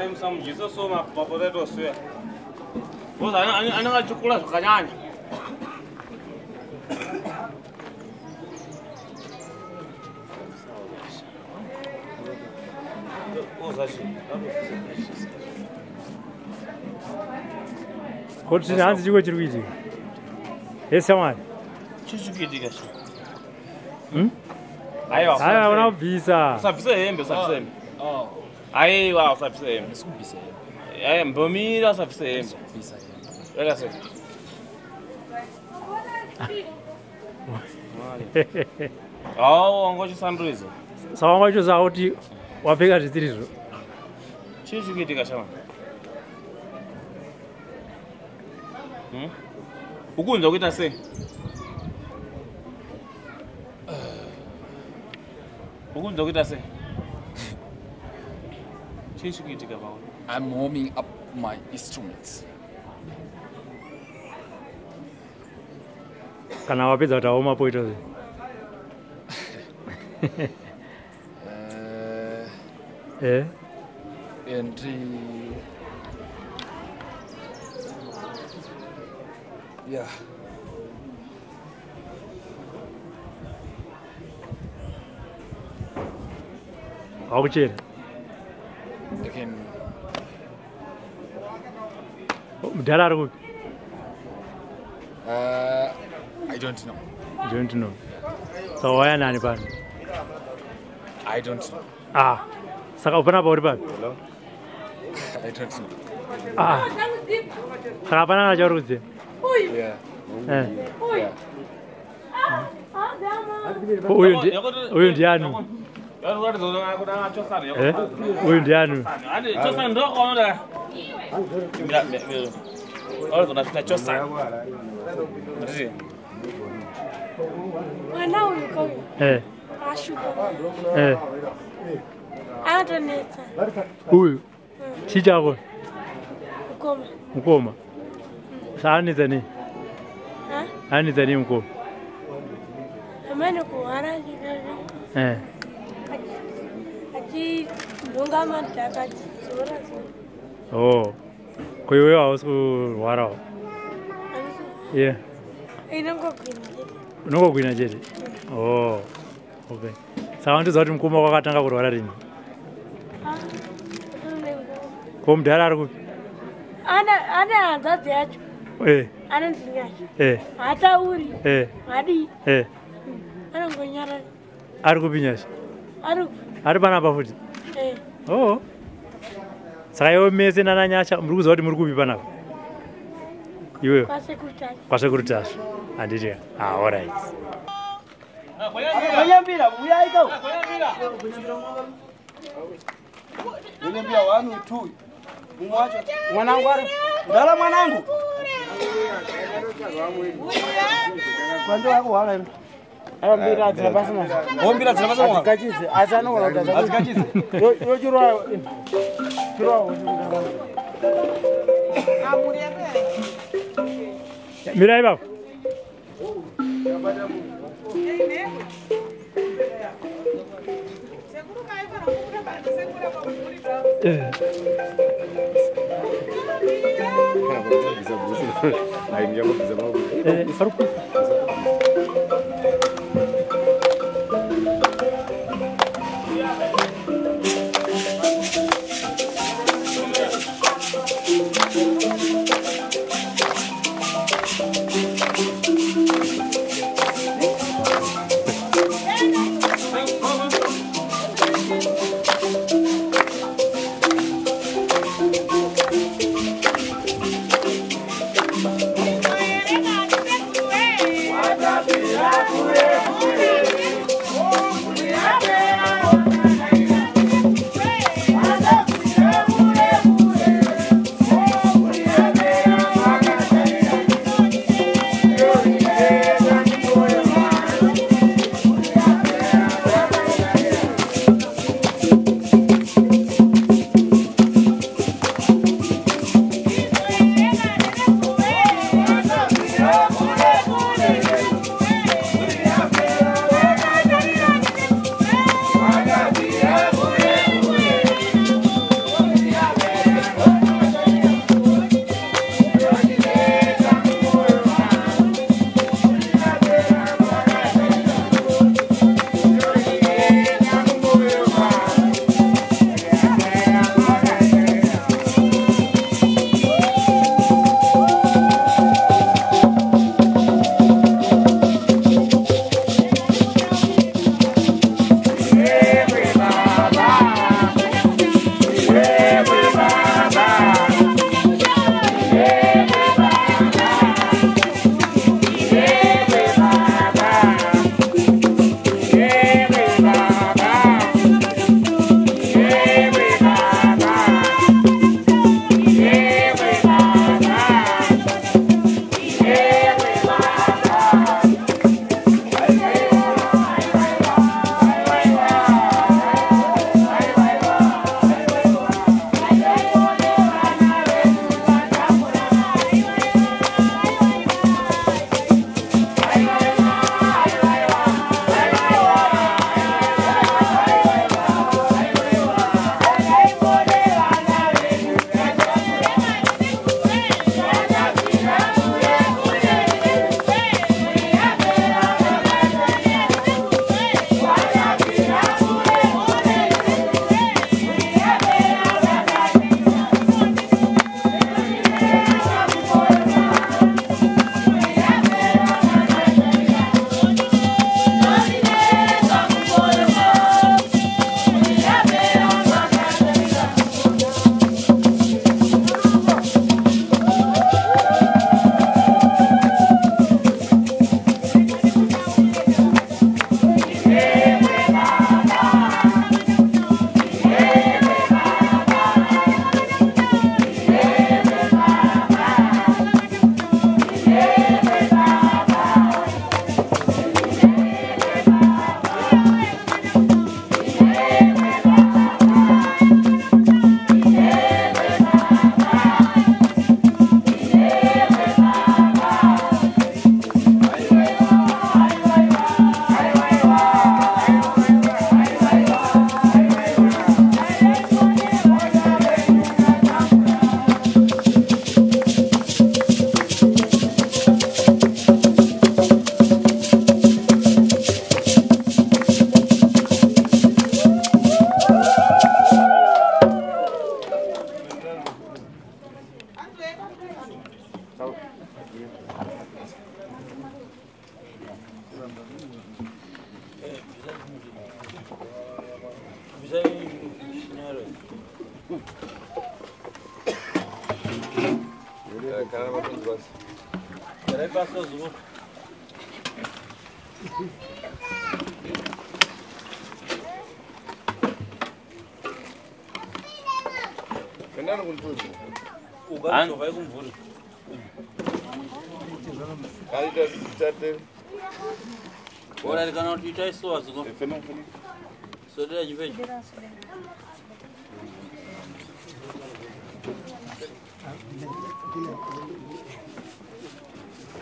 I'm some Jesus so much potato swear. Well, I know chocolate canyan. What's the answer to what you're reading? Yes, someone. I have no visa. Subsame. Oh, I was subsame. I am Bermuda subsame. Oh, I'm going to some reason. So much is out you. What bigger is this? Choose you get a shower. Who couldn't look at us say? Who couldn't look at us say? I'm warming up my instruments. Can I be that home poetry? Entry. Yeah. How much? Again. There are good. I don't know. You don't know. So why are you? I don't know. Ah, so open up about it. I don't know. Ah, Sarapana Jorudi. Yeah. Uyundianu. Uyundianu. Uyu chichako mukoma saanidza nei anidza nei mukoma amene kuhara achidhunga madhaka achizora oh ko iwewe hausi kurwarawo ye unongogwina chete oh okay saka ndidza kuti mukoma kwakatanga kurwara rini ko mudhara ari kupi ane hanzvadzi yacho anonzi nyasha hatauri hadii anongonyarara ari kupi nyasha ari panapa futi oh saka iwe mese nana nyasha muri kuziva kuti muri kupi panapa iwewe kwasekuritasva handiti allright mwanangu ari ndala mwanangu kwando wako wala ino ambira dzapasina ombira dzapasina azikachize asano wala azikachize yo chirwa mirai baba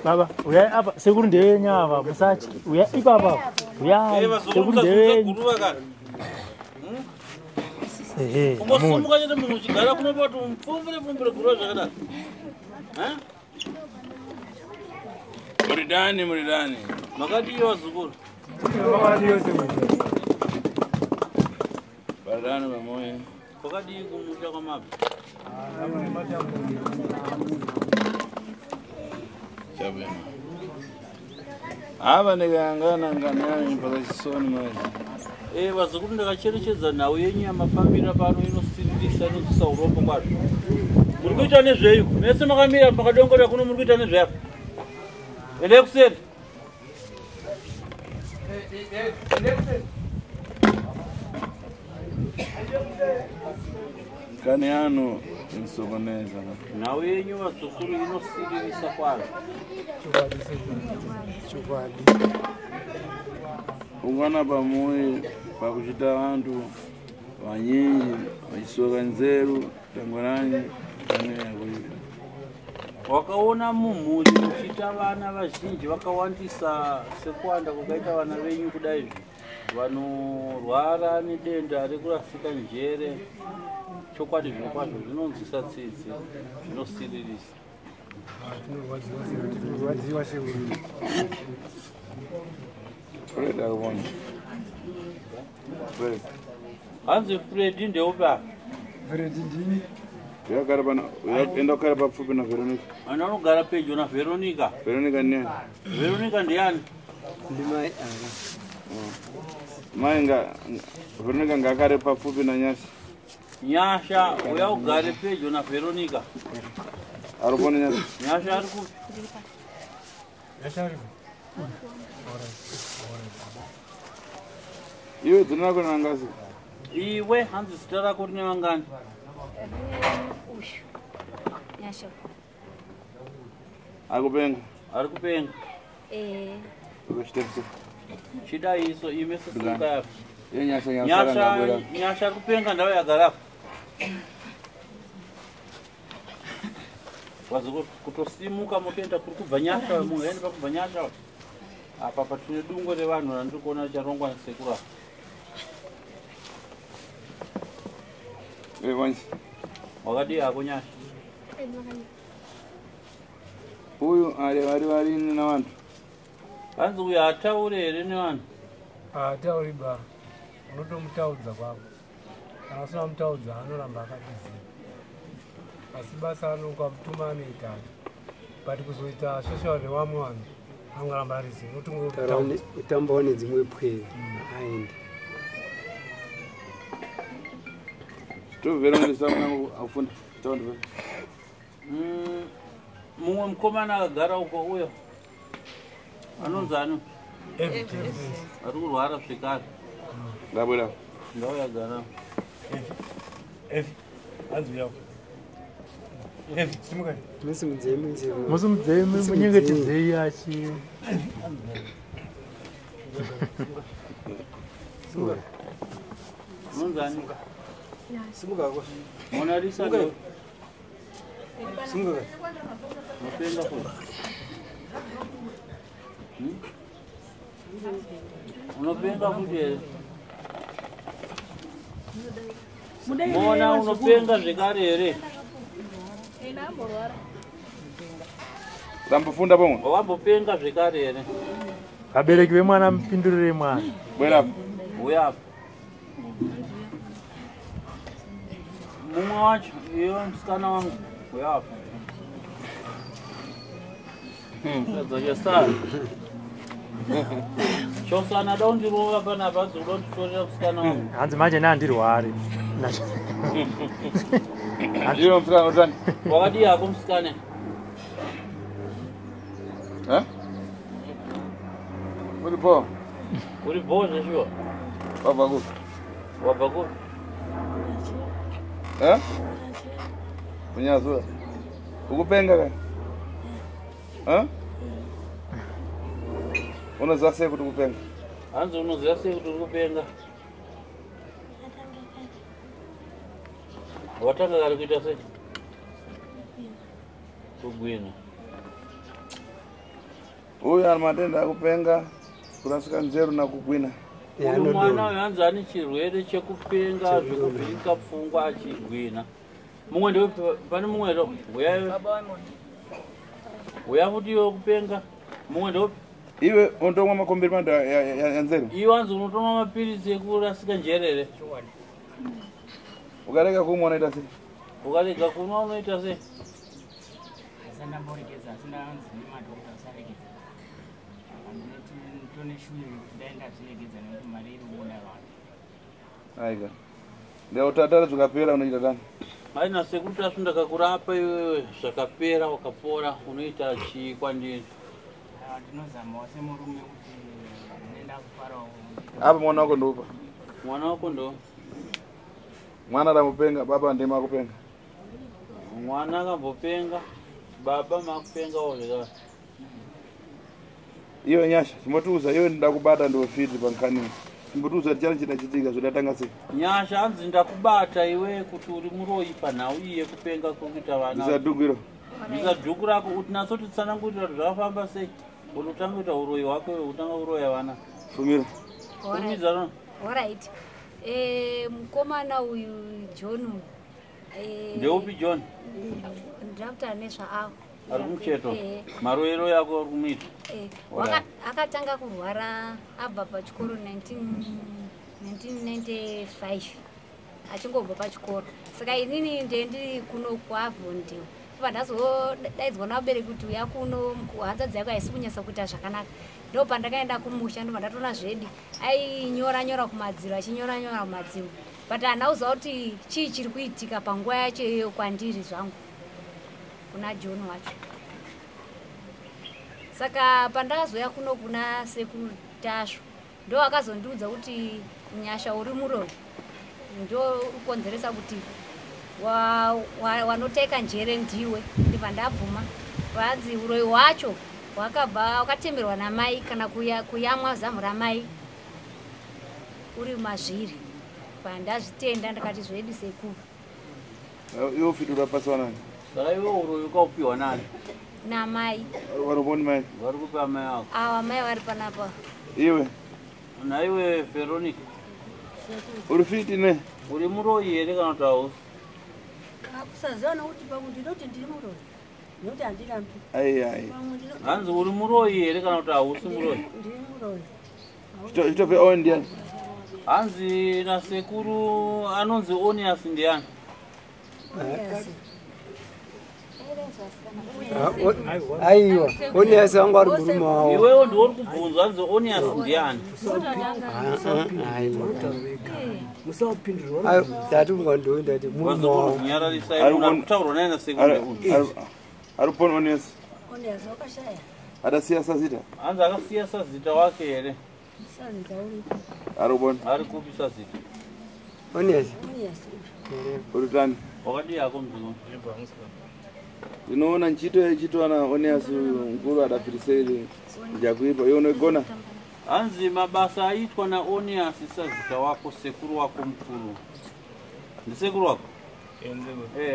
Baba, uya apa sekunde nyava musachi. Uya ipapa. Uya sekunde. Umusumuka nyete muchigara kuno patu mfumbire kurwa zvakadaro. Ha? Muridani. Makadiwa zukuru. Makadiwa zukuru. Baridani pamoja. Pakadi kumusha kwa mapi. Chabena. Ava negangana ngana mpaka chisoni maji. Vazukuru ndakacherechedza nhau yenyu yamafambira pano inosiririsa inodzisa urombo kwazvo. Muri kuita nezveyu? Mese makamira makadongorera kuno muri kuita nezveyu? Endai kuseri. Kani ano insokoneza. Nhau yenyu vazukuru inosiririsa kwazvo. Chokwadi. Ungana pamoja pakuchita vantu vanyinji vachisoka nzeru tangwanani wakaona mumhuri muchita vana vazhinji vakawandisa sekuwanda kwakaita vana venyu kudai vanorwara nedenda rekurasika njere chokwadi zvino kwazvo zvinonzwisa tsitsi zvinosiririsa. Tinorwadziwa seuri. Fred akubona. Fred. Hanzi Fred ndeupa. Fred ndini. Yakagara pana, enda kugara papfupi na Veronica. Ana anogara pedyo na Veronica. Veronica ndiani? Veronica ndiani? Ndimai anga. Mai Veronica ngakare papfupi na Nyasha. Nyasha uya ugare pedyo na Veronica. Aripona Nyasha? Nyasha ari kupi? Nyasha ari. Iwe dzina rako nangazi? Iwe hanzi zita rako rine vangani? Nyasha. Akupenga? Ari kupenga? Ukachitepisa? Chida iso ime sesuka yako. Nyasha ari kupenga ndawe yagarako. Wazoko kutosimuka motoenda kuri kubva Nyasha mungaenda pakubva Nyasha. Apa patune dungo revanhu randiri kuona charongwa sekura. Wanzi. Wakadi yako Nyasha. Uyu ari navantu. Hanzi uyu ataure here nevanhu? Atauri ba. Unotomutaudza kwako. Kana usina mutaudza anoramba akatiziva. Asi basa anokutuma anoita. But kuzoita social newamwe vanhu. Angaramba arizi. Utambawo nedzimwe pwere. Aenda. Tovera ndisamwangu afunda. Tondwe. Mumwe mukomana akagara uko uyo. Anonzi ani? Ari kurwara zvikari. Ndabwera. Ndauya gara. Hanzi yako. Simuka. Musimudzei munyengetidzei achi. Anonzi ani? Simuka kwa. Mona Lisa ndo. Simuka. Mapenda kwa. Unopenga kuti Mona unopenga zvekare here? Tambofunda pomwe? Wambopenga zvekare here? Abereki vemwana mupindurire mwana. Bwera. Uya apa. Mumwe wacho iyo musikana wangu. Uya apa. Zachasana. Chosana don't you roll up and about to don't show up scan on. Hands imagine and did worry. You don't run. What do you have scanning? Huh? What the ball? What the ball is sure? Babagu. Wabago? Huh? Unyazo. Ukupenga. Huh? Unazase kuti kupenga. Anzo unozase kuti kupenga. Watanga kali kuita sei? Kugwina. Uyu ana matenda akupenga kurasika nzeru na kugwina. Uyu mwana yanza ane chirwere chekupenga zvekuvhirika pfungwa achigwina. Mumwe ndio pane mumwe ndo uya kuti iwe kupenga mumwe ndo Iwe untomwa makomberi manda ya nzeru. Iwe wanzo unotomwa mapirizi ekurasika njerere. Ukareka kumwa unoita sei? Ukareka kumwa unoita sei? Asana mborekeza asina anzi madokta asarekeza. Tone shuye ndaenda tiregeza nekuti mari iri kubuda vanhu. Aiga. Ndio utatara tukapera unoita tani. Haina sekuti asunda kakurapa iwewe zvakapera wakapora unoita chi kwandini. Ndinozama semurume kuti nenda kufarawo. Apa mwana wako ndopa. Mwana wako ndo. Mwana ramupenga baba ndema akupenga. Mwana akambopenga baba makupenga wozveka. Iyo nyasha chimotuza iyo ndakubata ndo fiti pankani. Chimotuza chana chinachitika zvodatanga sei? Nyasha anzi ndakubata iwe kuti uri muroyi panhau iye kupenga kuita vana. Ndisadhugiro. Ndisadhuku rako kuti nasoti tsanangurira zvafamba sei. Unotanga kuita uroyi wako utanga uroya vana. Fumira. Fumira. Alright. Mukomana uyu John. Ndeupi John? Ndakutaura nezvaavo. Ari kumucheto. Maroero yako ari kumuita. Akatanga kurwara abva pachikoro 1995. Achingobva pachikoro. Saka inini ndendiri kuno kuavhondiwa. Pandazodaidzwa nabereki kuti uya kuno hanzvadzi yako haisi kunyasa kuita zvakanaka. Ndo pandakaenda kumusha ndo pandatoona zvedi ainyora kumadziro achinyora kumadziro. But handauziva kuti chii chiri kuitika panguva yacho iyoyo kwandiri zvangu kuna John wacho. Saka pandakazoya kuno kuna sekuru Tasho ndo akazondiudza kuti nyasha uri muroyi ndo ukonzeresa kuti wanoteka njere ndiwe. Ndibva ndabvuma vanzi uroyi wacho wakabva wakatemerwa namai kana kuyamwa zamu ramai uri mazviri. Pandazvitenda ndakati zvedi sekuru. Iwo fidura pasi wanani? Saka iwe uroyi ukaupiwa nani? Namai. Waruboni mai? Vari kupa mai ako. Ava mai vari panapa. Iwe? Naiwe Veronica. Uri fiti ne? Uri muroyi here kana kuti hausi? Akusaziva nokuti pamwe ndinoti ndiri muroyi. Nokuti handirambi. Ai. Hanzi uri muroyi here kana kuti hausi muroyi? Ndiri muroyi. Chitope owe ndiani? Hanzi nasekuru anonzi Onias ndiani? Aiwa, Onias wangu ari murume wawo. Iwewe ndiwe uri kubvunzwa hanzi Onias ndiani? Dati ungandowi ndati murume wawo. Wazokuzvinyaradisa una kutaurwa naye nasekuru. Ari poni Onias? Onias wakashaya. Adasiya sazita? Hanzi akasiya sazita wake here. Sanza uripo. Ari kuponi? Ari kupi sazita? Onias? Onias. Uri tani? Wakadi yako mzungu. Ndinoona nchito ana Onias mkuru adafirisei njakuipa. Iyo unogona? Hanzi mabasa aitwa na Onias sazita wako sekuru wako mkuru. Ndi sekuru wako?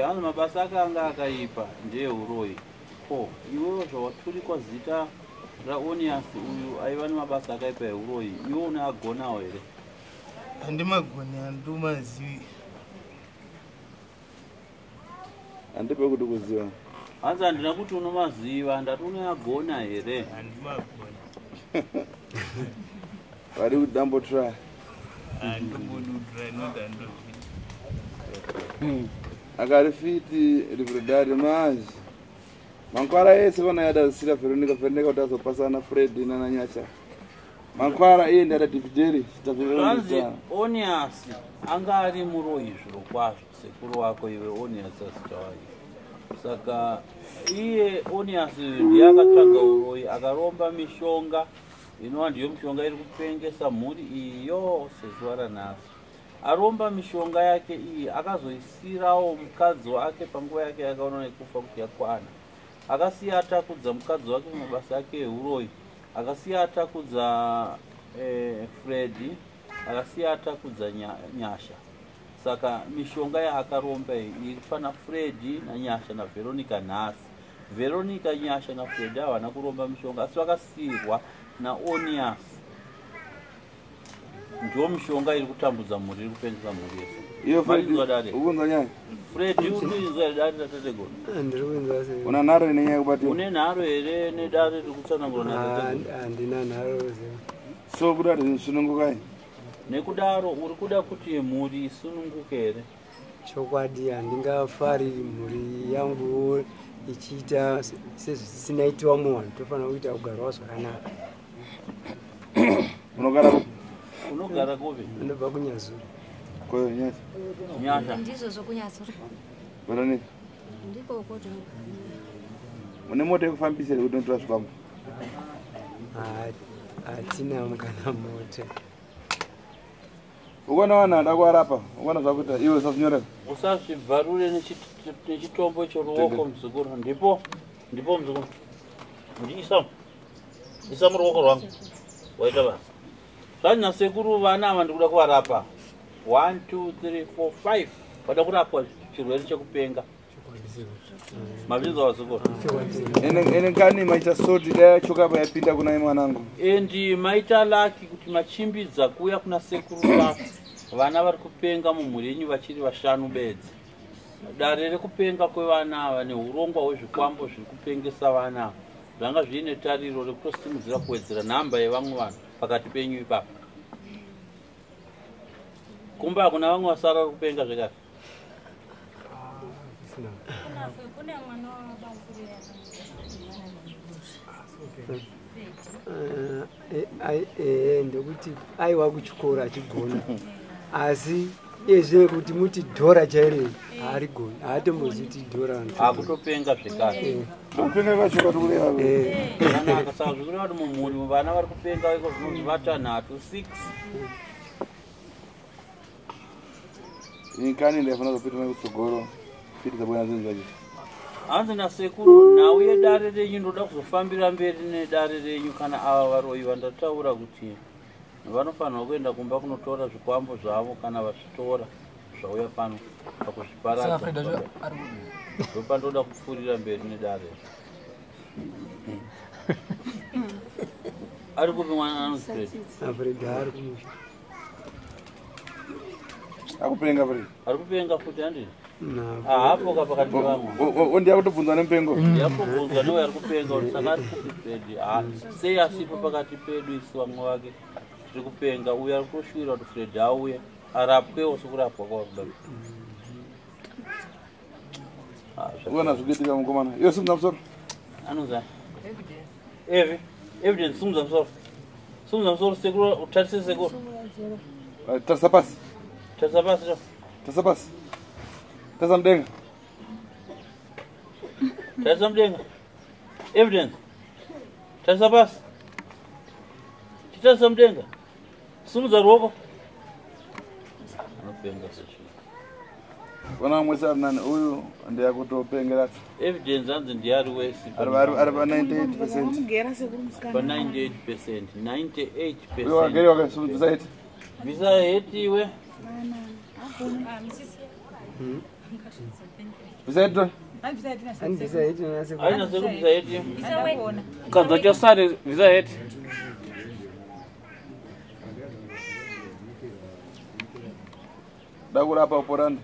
Hanzi mabasa akanga akaipa ndiye uroyi. Iwewe zvawaturikwa zita raOnias uyu aiva nemabasa akaipa euroyi. Iwe uneagonawo here? Handimagoni handimazivi. Handipe kuti kuziva. Hanzi handina kuti unomaziva, ndati uneagona here? Handimagoni. Vari kuti dambo try. Handimbodu try, not handofit. Akari fiti rivredari mazi. Mankwara ese vana yada zisira Veronica kuti azopasana Fred nananyasha. Mankwara iye ndada divideri Ranzi Onias anga ari muroyi zviro kwazvo sekuru wako iwe Onias asitawai. Saka iye Onias ndiye akatsvaga uroyi akaromba mishonga inova ndiyo mishonga iri kupengesa mhuri iyo sezuva ranhasi. Aromba mishonga yake iyi akazoisirawo mukadzi wake panguva yake yakaona nekufa kuti yakwana. Akasiya atakudza mukadzi wake mabasa yake euroyi, akasiya atakudza Freddy, akasiya atakudza Nyasha. Saka mishonga yaakaromba iri pana Freddy naNyasha naVeronica nhasi. Veronica, Nyasha naFreddy havana kuromba mishonga asi vakasiyirwa naOnias. Ndiyo mishonga iri kutambudza mhuri, iri kupengesa mhuri yese. Iyo Freddy unoinzwa dare ratategona. Una nharo ine nyaya kubatira. Une nharo here nedare riri kutsanangura natategona. Handina nharo. So kudati zvisunungukai. Nekudaro uri kuda kuti mhuri isununguke here? Chokwadi handingafari mhuri yangu ichiita sezvisinaitiwa munhu. Tofanira kuita kugarawo zvakanaka. Unogara Unogara kupi? Ndobva kuNyazuri. Koyo Nyasha. Nyasha. Ndizvo zvokuNyazuri. Veronica. Ndiko kuti. Une mota yekufambisa kuti unotora zvikwambo? Hatina mukana mota. Ukaona vanhu vada kuvarapa, ukaona zvakuita iwe usazvinyorera. Usazvibvarure nechitombo choruoko muzukuru. Ndipo muzukuru. Isa muruoko rwangu. Waita basa. Zvani nasekuru vana ava ndikuda kuvarapa. 1, 2, 3, 4, 5. Vada kurapwa chirwere chekupenga. Mabinzo wazukuru. Ene kani maita soti daya chokapa yapinda kuna mwanangu. Endi maita laki kuti machimbidza kuya kuna sekuru vako. Vana vari kupenga mumhuri yenyu vachiri vashanu bedzi. Dare rekupenga kwevana ava neurongwa hwezvikwambo zviri kupengesa vana. Zvanga zvine tariro rekutosimudzira kuwedzera nhamba yevamwe vanhu pakati penyu ipapo. Kumba hakuna vamwe vasara kupenga zvekare. Ndekuti aiwa kuchikora achigona asi izve kuti muti dhora chaire haarigoni haatomboziiti dhora akutopenga zvekare. Kupenga kwacho kwatikureha. Zvanaka saka zvikureva kuti mumhuri vana vari kupenga iko zvinonzi vatanhatu 6. Inkani ndiyafana kupita nekutsogoro fiti dzabwana zvinhu zvacho. Hanzi nasekuru nhau yedare renyu ndoda kuzofambira mberi nedare renyu kana ava varoyi vandataura kuti vanofanirwa kuenda kumba kunotora zvikwambo zvavo kana vazvitora zvauya pano pakuzviparadza. Ndopa ndoda kupfuurira mberi nedare. Ari kupi mwana anonzi Fred ari kumusha. Akupenga Fred. Ari kupenga futi handini? Hapoka pakati pevamwe. Ndiya kutobvunzwa nemupengo. Ndiyakubvunzwa newe ari kupenga kuti saka ari kupi Fred. Sei asipo pakati pedu isu vamwe vake tiri kupenga. Uyo ari kushuvira kuti Fred auye arapwewo sokurapwa kwakudaro. Uona zvikuitika mukomana. Iyo simudza musoro. Anonzi evidence simudza musoro. Simudza musoro sekuru utarise sekuru. Tarisa pasi. Tarisa pasi. Tarisa pasi. Tarisa mudenga. Tarisa mudenga. Evidence. Tarisa pasi. Chitarisa mudenga. Simudza ruoko. Anopenga sechi. Wana mwese ari nani uyu ndiya kutopengera. Evidence hanzi ndiyari wesi. Ari pa 98%. Pa 98%. 98%. Uyo wageri wakasumudza iti. Visa heti iwe. Visa iti. Aina seku visa heti. Kanza chasari visa heti. Dakurapa uporani.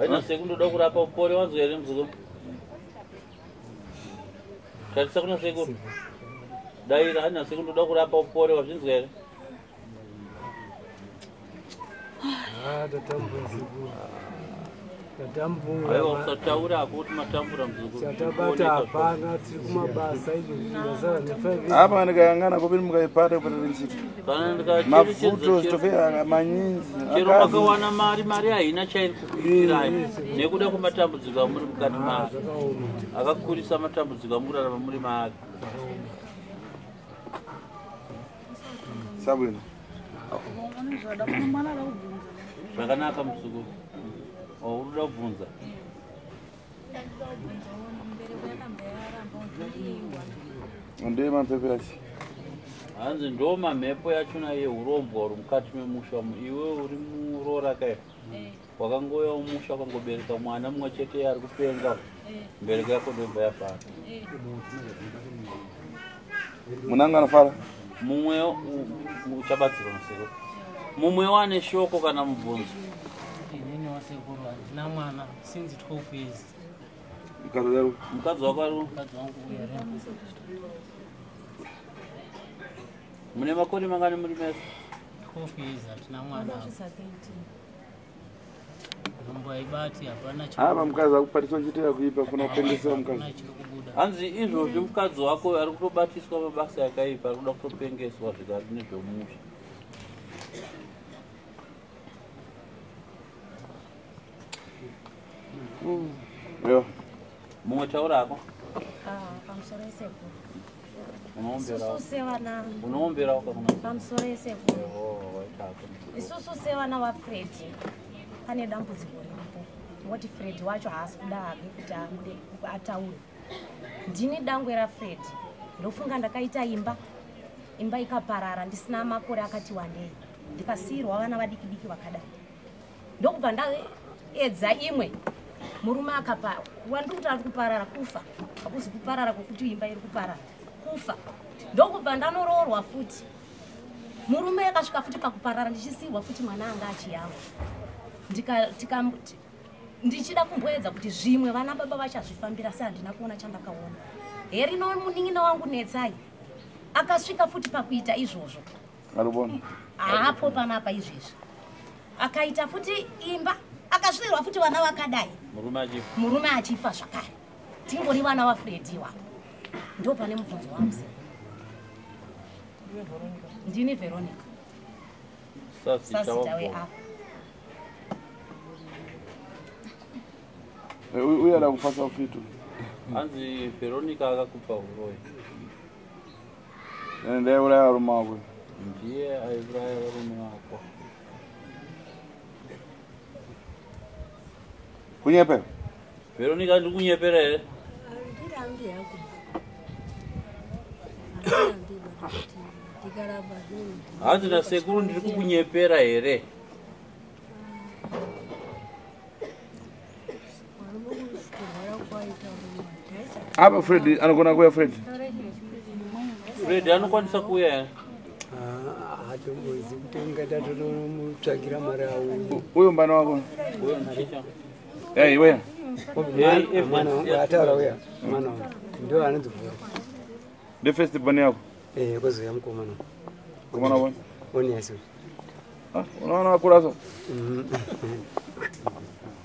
Aina seku ndoda kurapa upore wanzo here mzuko. Tarisa kuna seku. Daira aina seku ndoda kurapa upore wazvinzwa here. Aiwa usataura kuti matambura muzukuru. Chatabata hapana, tiri kumabasa izvo zvingasara ne5. Apa ndikayangana kupiri mukaipata kupata nchiti. Mafuto zvitofera manyinji. Chero makawana mari haina chairi kukuitirai nekuda kwematambudziko amuri mukati make. Akakurisa matambudziko amurarama muri make. Sabwino. Zvakanaka muzukuru. Uruda kubvunza. Ndeye mapepe achi. Hanzi ndo mamhepo yachona yeurombo uri mukati memusha. Iwe uri murora kaya. Wakangoya umusha wakangobereka mwana mumwe chete ari kupenga. Mbereko yako ndobva yafara. Munanga anofara? Mumwe uchabatsirwa musoro. Mumwe wane shoko kana mubvunzo. Inini wasekuru ndina mwana since 12 years. Mukadzi wako ari? Mukadzi wangu uya re. Mune makore mangani muri mese? 12 years atina mwana. Rombo aibati hapana chiro. Hapa mukadzi akupatiswa chitira kuipa kuna kupengesera mukadzi. Hanzi izvozvi mukadzi wako ari kutobatiswa mabasa akaipa, ari kuda kutopengeswa zvikari nezvomusha. Yo. Mumwe taurako? Pamusoro esekuru. Unomberawo? Isusu sevana. Unomberawo kakuna? Pamusoro esekuru. Waitako. Isusu sevana vaFred. Pane dambudziko riripo. Woti Fred wacho haasi kuda hake kuti ataure. Ndini dangwe raFred. Ndofunga ndakaita imba ikaparara ndisina makore akati wandei. Ndikasiyirwa vana vadiki vakadai. Ndokubva ndaedza imwe. Murume akapa wandikuti ari kuparara kufa. Hakuzi kuparara kwokuti imba iri kuparara. Kufa. Ndokubva ndanoroorwa futi. Murume akasvika futi pakuparara ndichisiyirwa futi mwana anga achiyamwa. Ndichida kumboedza kuti zvimwe vana baba vachazvifambira sei handina kuona chandakaona. Herino munin'ina wangu Netsai akasvika futi pakuita izvozvo. Arubona. Hapo panapa izvezvi. Akaita futi imba akasvirirwa futi vana vakadai. Murume achifa zvakare. Tingori vana vaFred iwa. Ndo pane mubvunzo wangu. Ndini Veronica. Sasita we apa. Uye ara kufasa ufitu. Hanzi Veronica akakupa uroyi. Ndiye uraya varume wako. Ndiye aiuraya varume wako. Kunyepera? Veronica ndiri kunyepera here? Ndirambi yako. Hanzi nasekuru ndiri kukunyepera here? Apa Fred anogona kuya Fred? Fred anokwanisa kuya here? Hatombozi kuti ungatomutsvagira mari awo. Uyo mbana wako? Uyo mchicha. Hey, weya. Mwana wangu ataura uya. Mwana wangu. Ndio anonzi Vura. The first bani yako? Kozoya mukomana. Komana wako? Oni yaso. Unaona wakuraso?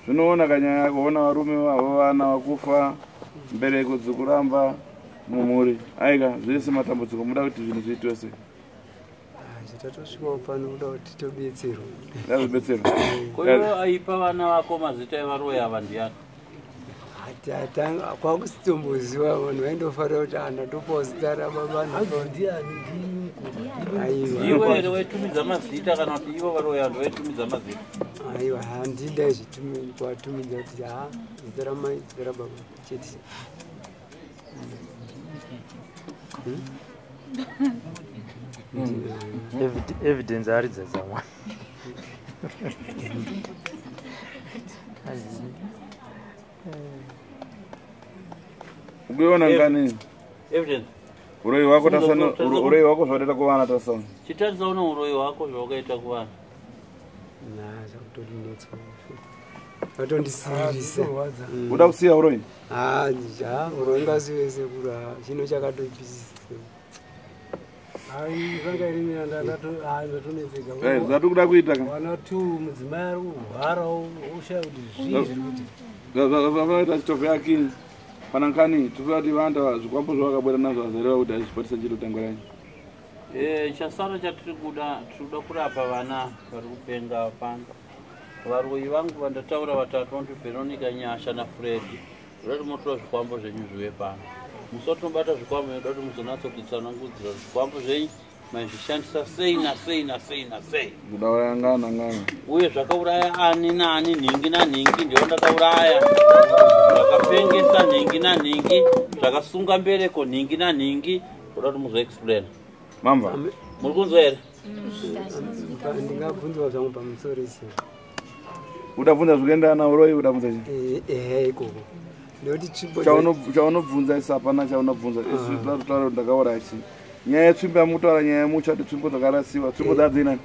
Zvinoona kanyaya kuona varume vavo vana vakufa mbereko dzokuramba mumhuri. Aika zvese matambudziko muda kuti zvinhu zviitwe sei? Tatosvikawo pano kuda kuti tobetserwa. Ngazvibetserwa. Koyo aipa vana vako mazita evaroyi ava ndiani? Atanga kwakusitomboziva vanhu vaindofarira kuti ndatopawo zita rababa iwe here waitumidza mazita kana kuti ivo varoyi vanhu vaitumidza mazita? Aiwa handidai kwatumidza kuti zita ramai zita rababa chete. Evidence ari dzadzamwa. Ukiona ngani? Evidence. Uroyi wako tasana, uroyi wako zvaita kuvana tasana. Chitarisa una uroyi wako zvawakaita kuvana. Zvakutori netsa. Vatondisirisa. Uda kusiya uroyi? Uroyi ngasiwese kura chino chakatopisa. Ai vanga irini ndato ndatonetseka. Zvatokuda kuita ka. Wana tu mudzimai uhara usha kuti zvizvi. Zvavaita chitofu yake panankani tofati vanda zvikwambo zvavakabwera nazvo azareva kuti azvikwatisa chiro tangwarani. Chasara chatiri kuda kurapa vana vari kupenga pano. Varwi vangu vandataura vatatu vanti Veronica, Nyasha naFred. Rati motora zvikwambo zvenyu zvive pano. Musati mobata zvikwambo ndoda kuti muzonatsa kutsanangudzira zvikwambo zvenyu maizvishandisa sei nasei nasei nasei. Kudauraya ngana. Uye zvakauraya ani nani nhingi nanhingi ndiwo ndakauraya. Zvakapengesa nhingi nanhingi, zvakasunga mbereko nhingi nanhingi. Kuda kuti muzoexplain. Mamva. Muri kunzwa here? Ndingabvunzwa zvangu pamusoro isi. Udabvunza zvikuendana nauroi udabvunza chi? Ikoko. Ndoti tsvimbo chaunobvunza isi hapana chaunobvunza. Isi tataura ndakaura chi. Nyaya yetsvimbo yamutaura nyaya yemucha kuti tsvimbo dzakarasiwa. Tsvimbo dzadzinani?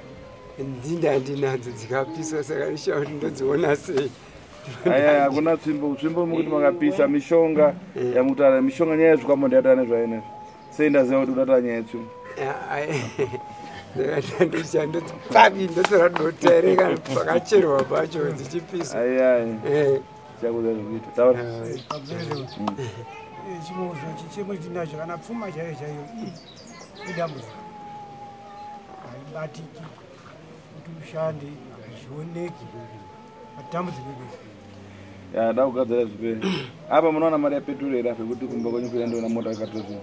Ndinadzo dzikapiswa saka ndishauri ndodziona sei. Aya hakuna tsvimbo mukuti makapisa mishonga yamutaura mishonga nyaya yezvikwambo ndiyataura nezvainezvo. Sei ndaziva kuti udataura nyaya yetsvimbo. Ndotora ndotereka pakacherwa pacho dzichipisa. Chakuda zvekuita. Taura. Chimozvo chichemo tinacho kana pfuma chaiyo chaiyo idambudziko. Haibatiki kuti ushande hazvioneki matambudziko ekuti. Da kugadzira zvipere. Apa munowana mari yapetrol here zvekuti kumba kwenyu kuenda ndiona mota yakatozvina.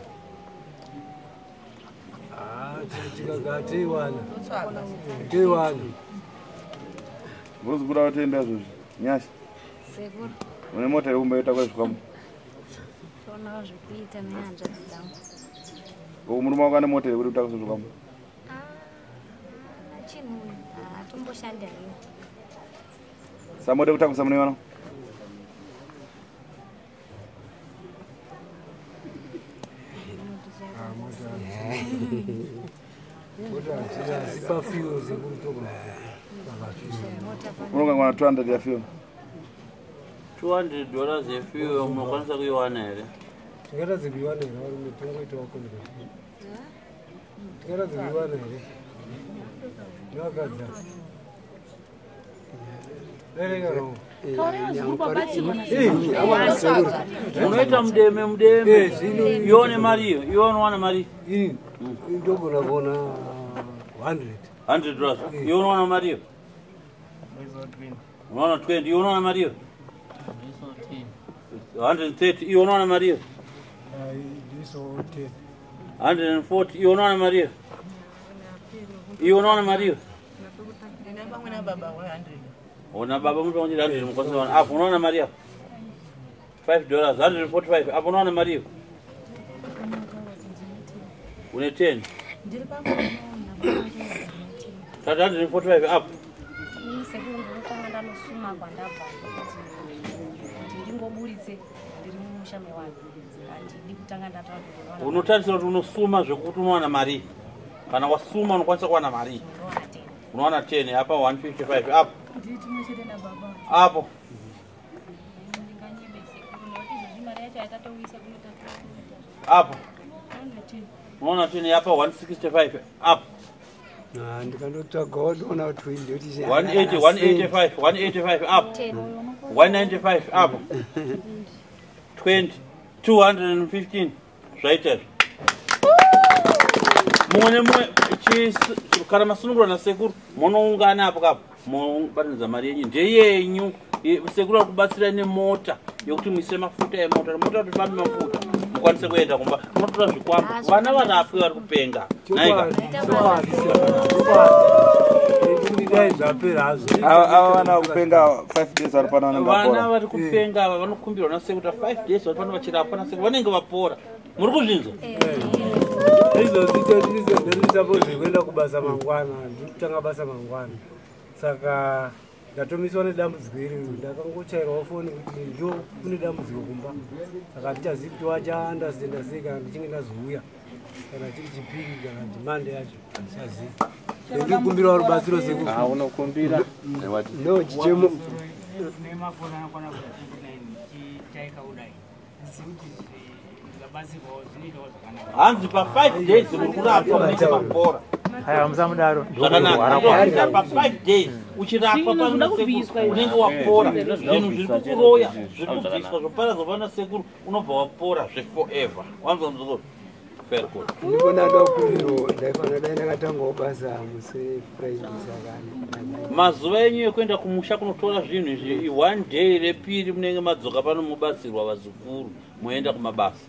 Teiwana. Muruzi kuda kutenda izvozvi. Nyasha. Sekuru. Une mota iri kumbaita kwezvikwambo. Tonawo zvekuita nehanzvadzi dzangu. Murume wako ane mota iri kuti utakuse zvikwambo. Chinhu hatomboshanda hiyo. Samode kutakusa munoiwana? Unongangwana $200 ya fuel. $200 ya fuel munokwanisa kuiwana here? Tingatadze kuiwana here vari mitongo ita wakomera. Tingatadze kuiwana here. Ndakadza. Dereka ro. Unoita mudeme ione mariyo ionowana mari ndogona kuona $100 ionowana mariyo unowana 20 ionowana mariyo 130 ionowana mariyo 140 ionowana mariyo ionowana mariyo ona baba mtu wanje 100 mkosana hapo unaona Maria $5 145 hapo unaona Maria une 10 ndiri pamwe unaona 145 hapo mimi sekundu ukanga ndanosuma kwandabva ndingoburitse ndiri mushame wangu andidi kutanga ndataura unotarisira kuti unosuma zvekuti unowana mari kana wasuma unokwanisa kuwana mari unowana 10 hapa 155 hapo hapo hapo unaona 10 hapa 165 hapo ndikandotsvaga wadoona kuti ndoti 185 hapo 195 hapo 20 215 zvaita mune kana masunungura nasekuru munoungana apo kapo munobatanidza mari yenyu ndeyenyu sekuru akubatsira nemota yokuti muise mafuta emota mota kuti pambe mafuta mukwanise kuenda kumba munotora zvikwambo vana varapwe vari kupenga ava vana vakupenga 5 days vari pano vana vari kupenga ava vanokumbirwa nasekuta 5 days vari pano vachirapwa nasekuru vanenge vapora muri kuzvinzwa izvozvitondisapozve kuenda kubasa mangwana ndikutanga basa mangwana saka ndatomiswa nedambudziko iri ndakangochairwa foni kuti ndo kune dambudziko kumba saka ndichazivi kuti wachaandastenda sei kana ndichinge ndazouya kana chiri chipiri kana dhimande yacho handichazivi ndikukumbira rubatsiro unokumbira no chichemo hanzi pa5 days mukurapwa munenge mapora aya musamudaro zvakanaka pa5 days uchirapwa panosekuru unenge wapora zvinhu zviri kukuroya zviri kubviswa zvoparadzwa pana sekuru unobva wapora zveforever wanzwa ndibonada kupiro ndaifanira dai ndakatangawo basa musefuraidisakani mazuva enyu ekuenda kumusha kunotora zvinhu izvi 1 day repiri munenge madzoka pano mubatsirwa vazukuru moenda kumabasa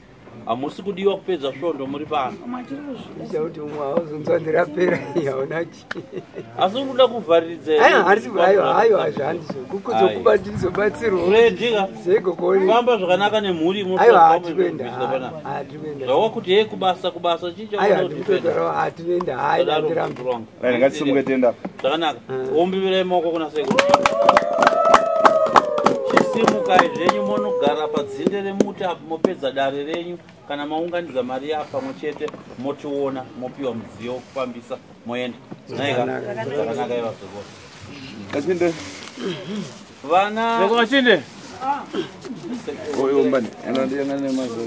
hamusi kudiwa kupedza svondo muri pano ichauti umwe hauzonzwa ndirapera yaonachi asi unoda kuvhariridza hayo hazvandiso kukuzokuba ndirizobatsirwa famba zvakanaka nemhuri zvava kuti hei kubasa chichaaatienda zvakanaka ombivirai maoko kuna sekuru chisimukai zvenyu monogara padzinde remuti apo mopedza dare renyu kana maunganidza mari yapamwe chete motiona mopiwa mudziyo wokufambisa moenda zvakanaka ivazokora kachinde vana kachinde oyo mbani enda ndiyangane mazo